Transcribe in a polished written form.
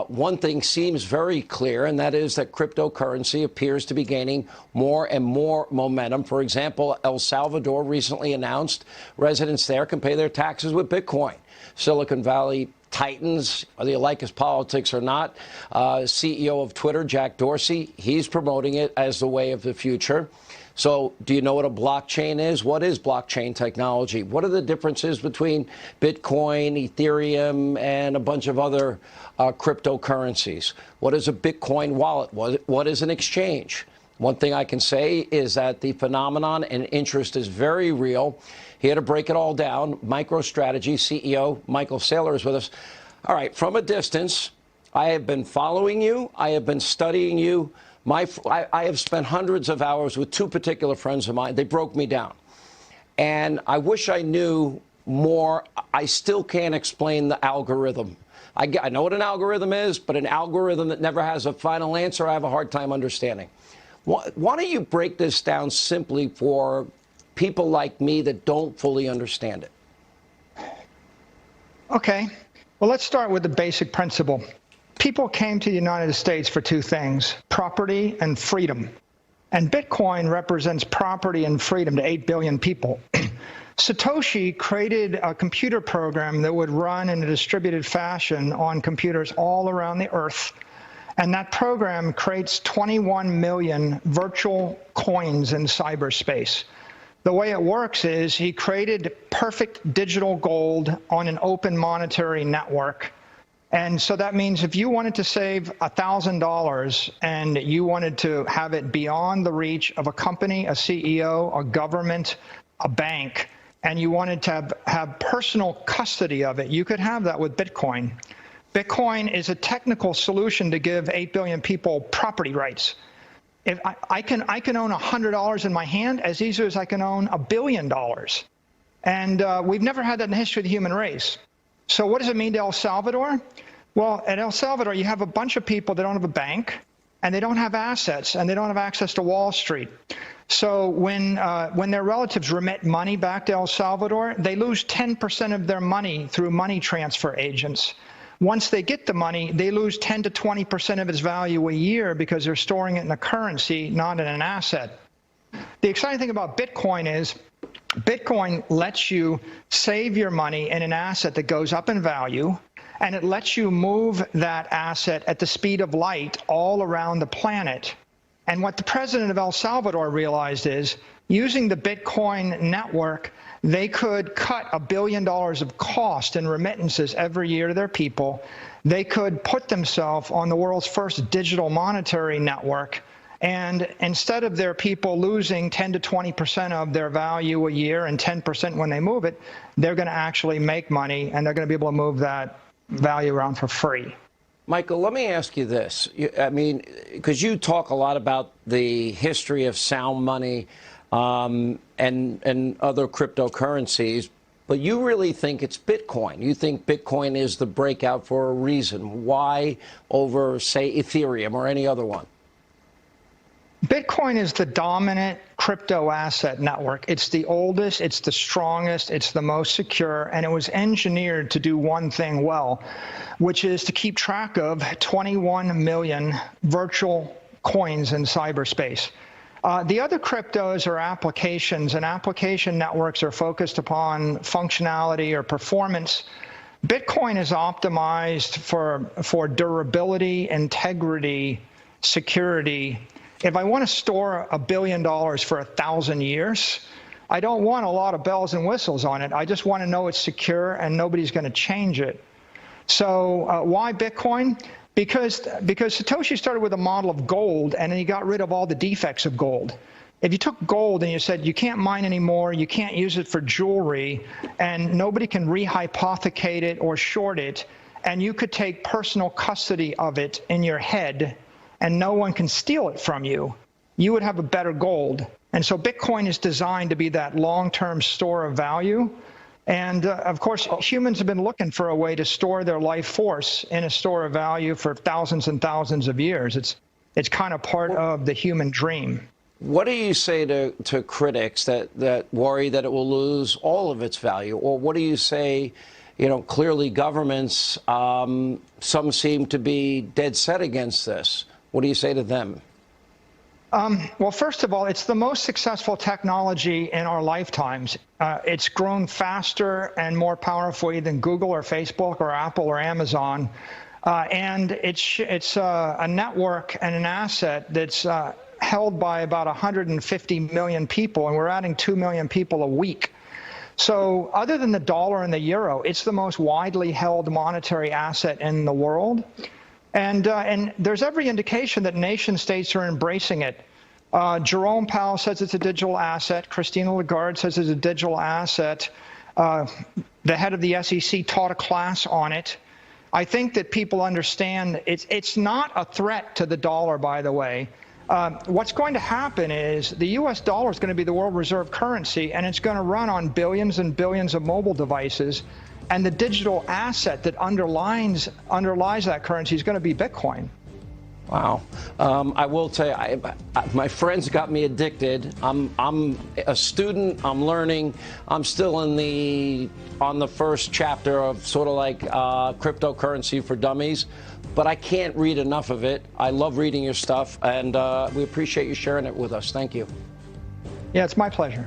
one thing seems very clear, and that is that cryptocurrency appears to be gaining more and more momentum. For example, El Salvador recently announced residents there can pay their taxes with Bitcoin. Silicon Valley titans, whether you like his politics or not, CEO of Twitter, Jack Dorsey, he's promoting it as the way of the future. So do you know what a blockchain is? What is blockchain technology? What are the differences between Bitcoin, Ethereum, and a bunch of other cryptocurrencies? What is a Bitcoin wallet? What is an exchange? One thing I can say is that the phenomenon and interest is very real. Here to break it all down, MicroStrategy CEO Michal Saylor is with us. All right, from a distance, I have been following you. I have been studying you. I have spent hundreds of hours with two particular friends of mine. They broke me down. And I wish I knew more. I still can't explain the algorithm. I know what an algorithm is, but an algorithm that never has a final answer, I have a hard time understanding. Why don't you break this down simply for people like me that don't fully understand it? Okay. Well, let's start with the basic principle. People came to the United States for two things, property and freedom. And Bitcoin represents property and freedom to 8 billion people. Satoshi created a computer program that would run in a distributed fashion on computers all around the earth. And that program creates 21 million virtual coins in cyberspace. The way it works is he created perfect digital gold on an open monetary network. And so that means if you wanted to save $1,000 and you wanted to have it beyond the reach of a company, a CEO, a government, a bank, and you wanted to have personal custody of it, you could have that with Bitcoin. Bitcoin is a technical solution to give 8 billion people property rights. If I can own $100 in my hand as easily as I can own $1 billion. And we've never had that in the history of the human race. So what does it mean to El Salvador? Well, at El Salvador, you have a bunch of people that don't have a bank, and they don't have assets, and they don't have access to Wall Street. So when their relatives remit money back to El Salvador, they lose 10% of their money through money transfer agents. Once they get the money, they lose 10 to 20% of its value a year because they're storing it in a currency, not in an asset. The exciting thing about Bitcoin is Bitcoin lets you save your money in an asset that goes up in value, and it lets you move that asset at the speed of light all around the planet. And what the president of El Salvador realized is, using the Bitcoin network, they could cut $1 billion of cost in remittances every year to their people. They could put themselves on the world's first digital monetary network. And instead of their people losing 10 to 20% of their value a year and 10% when they move it, they're going to actually make money, and they're going to be able to move that value around for free. Michael, let me ask you this. I mean, because you talk a lot about the history of sound money and other cryptocurrencies, but you really think it's Bitcoin. You think Bitcoin is the breakout for a reason. Why over, say, Ethereum or any other one? Bitcoin is the dominant crypto asset network. It's the oldest, it's the strongest, it's the most secure, and it was engineered to do one thing well, which is to keep track of 21 million virtual coins in cyberspace. The other cryptos are applications, and application networks are focused upon functionality or performance. Bitcoin is optimized for durability, integrity, security. If I want to store $1 billion for 1,000 years, I don't want a lot of bells and whistles on it. I just want to know it's secure and nobody's going to change it. So why Bitcoin? Because Satoshi started with a model of gold, and then he got rid of all the defects of gold. If you took gold and you said you can't mine anymore, you can't use it for jewelry, and nobody can rehypothecate it or short it, and you could take personal custody of it in your head, and no one can steal it from you, you would have a better gold. And so Bitcoin is designed to be that long-term store of value. And of course, humans have been looking for a way to store their life force in a store of value for thousands and thousands of years. It's kind of part of the human dream. What do you say to critics that worry that it will lose all of its value? Or what do you say clearly governments, some seem to be dead set against this. What do you say to them? Well, first of all, it's the most successful technology in our lifetimes. It's grown faster and more powerfully than Google or Facebook or Apple or Amazon. And it's a network and an asset that's held by about 150 million people, and we're adding 2 million people a week. So other than the dollar and the euro, it's the most widely held monetary asset in the world. And there's every indication that nation states are embracing it. Jerome Powell says it's a digital asset. Christine Lagarde says it's a digital asset. The head of the SEC taught a class on it. I think that people understand it's not a threat to the dollar, by the way. What's going to happen is the U.S. dollar is going to be the world reserve currency, and it's going to run on billions and billions of mobile devices. And the digital asset that underlies that currency is going to be Bitcoin. Wow. I will tell you, my friends got me addicted. I'm a student. I'm learning. I'm still on the first chapter of sort of like cryptocurrency for dummies, but I can't read enough of it. I love reading your stuff, and we appreciate you sharing it with us. Thank you. Yeah, it's my pleasure.